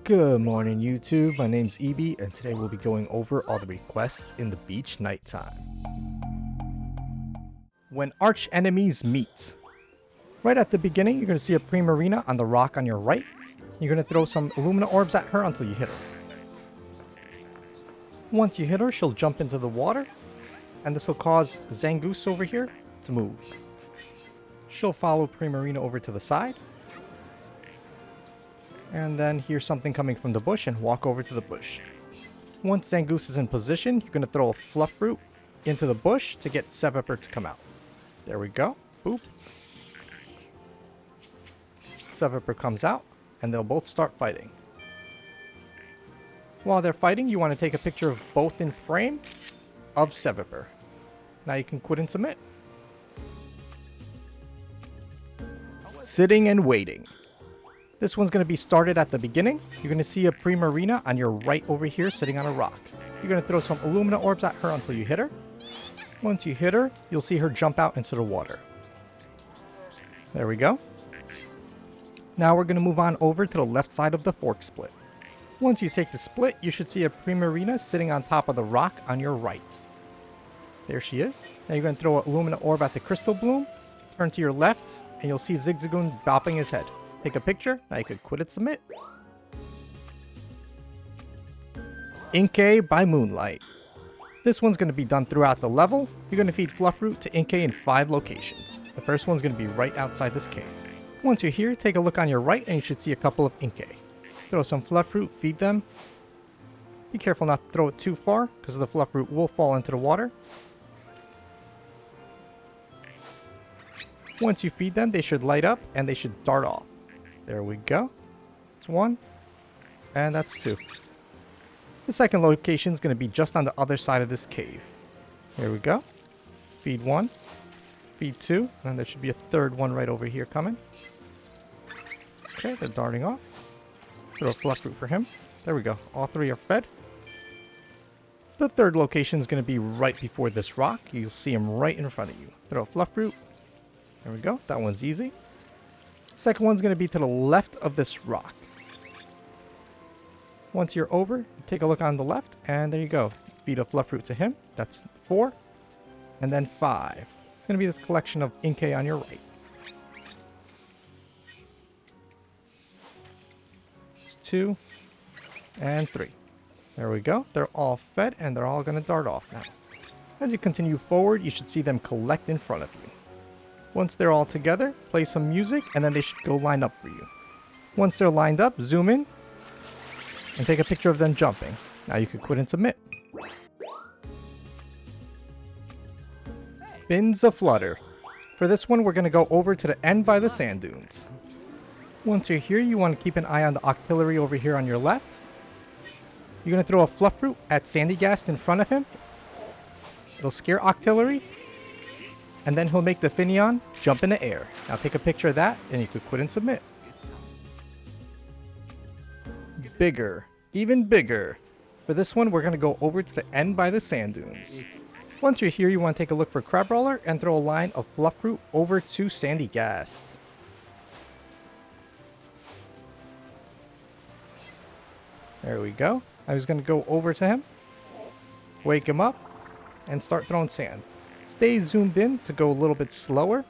Good morning, YouTube. My name's EB, and today we'll be going over all the requests in the beach nighttime. When Archenemies meet. Right at the beginning, you're going to see a Primarina on the rock on your right. You're going to throw some Illumina orbs at her until you hit her. Once you hit her, she'll jump into the water, and this will cause Zangoose over here to move. She'll follow Primarina over to the side, and then hear something coming from the bush and walk over to the bush. Once Zangoose is in position, you're going to throw a fluff root into the bush to get Seviper to come out. There we go. Boop. Seviper comes out, and they'll both start fighting. While they're fighting, you want to take a picture of both in frame of Seviper. Now you can quit and submit. Sitting and waiting. This one's going to be started at the beginning. You're going to see a Primarina on your right over here sitting on a rock. You're going to throw some Illumina orbs at her until you hit her. Once you hit her, you'll see her jump out into the water. There we go. Now we're going to move on over to the left side of the fork split. Once you take the split, you should see a Primarina sitting on top of the rock on your right. There she is. Now you're going to throw an Illumina orb at the crystal bloom, turn to your left, and you'll see Zigzagoon bopping his head. Take a picture. Now you could quit and submit. Inkay by Moonlight. This one's going to be done throughout the level. You're going to feed Fluffroot to Inkay in 5 locations. The first one's going to be right outside this cave. Once you're here, take a look on your right and you should see a couple of Inkay. Throw some Fluffroot, feed them. Be careful not to throw it too far because the Fluffroot will fall into the water. Once you feed them, they should light up and they should dart off. There we go. That's 1. And that's 2. The second location is going to be just on the other side of this cave. Here we go. Feed 1. Feed 2. And there should be a third one right over here coming. Okay, they're darting off. Throw a fluff root for him. There we go. All 3 are fed. The third location is going to be right before this rock. You'll see him right in front of you. Throw a fluff root. There we go. That one's easy. Second one's going to be to the left of this rock. Once you're over, take a look on the left, and there you go. Feed a fluff root to him. That's 4. And then 5. It's going to be this collection of Inkay on your right. It's 2 and 3. There we go. They're all fed, and they're all going to dart off now. As you continue forward, you should see them collect in front of you. Once they're all together, play some music, and then they should go line up for you. Once they're lined up, zoom in, and take a picture of them jumping. Now you can quit and submit. Spins Aflutter. For this one, we're going to go over to the end by the sand dunes. Once you're here, you want to keep an eye on the Octillery over here on your left. You're going to throw a fluff root at Sandygast in front of him. It'll scare Octillery. And then he'll make the Finneon jump in the air. Now take a picture of that, and you could quit and submit. Bigger. Even bigger. For this one, we're going to go over to the end by the sand dunes. Once you're here, you want to take a look for Crabrawler and throw a line of Fluffroot over to Sandygast. There we go. I was going to go over to him, wake him up, and start throwing sand. Stay zoomed in to go a little bit slower.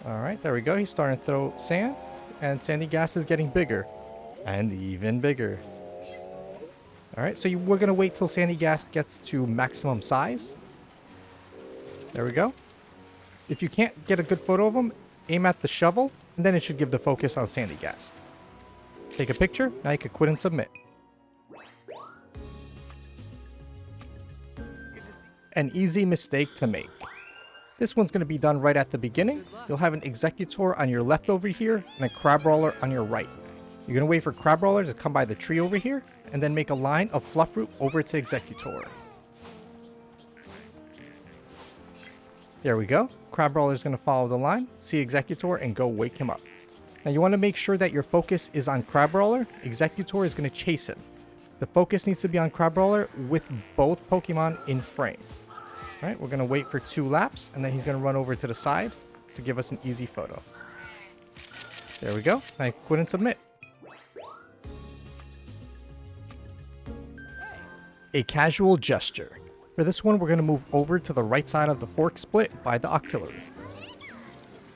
Alright, there we go. He's starting to throw sand. And Sandygast is getting bigger. And even bigger. Alright, so we're going to wait till Sandygast gets to maximum size. There we go. If you can't get a good photo of him, aim at the shovel. And then it should give the focus on Sandygast. Take a picture. Now you can quit and submit. An easy mistake to make. This one's going to be done right at the beginning. You'll have an Executor on your left over here and a Crabrawler on your right. You're going to wait for Crabrawler to come by the tree over here and then make a line of Fluffroot over to Executor. There we go. Crabrawler is going to follow the line, see Executor, and go wake him up. Now you want to make sure that your focus is on Crabrawler. Executor is going to chase him. The focus needs to be on Crabrawler with both Pokemon in frame. Alright, we're going to wait for 2 laps, and then he's going to run over to the side to give us an easy photo. There we go. Now you can quit and submit. A casual gesture. For this one, we're going to move over to the right side of the fork split by the Octillery.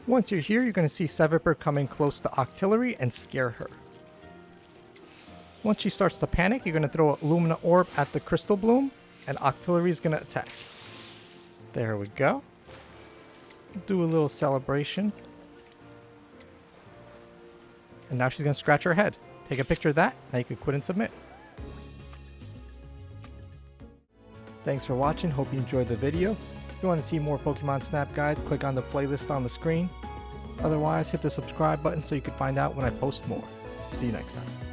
Once you're here, you're going to see Seviper coming close to Octillery and scare her. Once she starts to panic, you're going to throw an Illumina Orb at the Crystal Bloom, and Octillery is going to attack. There we go. Do a little celebration. And now she's going to scratch her head. Take a picture of that, now you can quit and submit. Thanks for watching, hope you enjoyed the video. If you want to see more Pokemon Snap guides, click on the playlist on the screen. Otherwise, hit the subscribe button so you can find out when I post more. See you next time.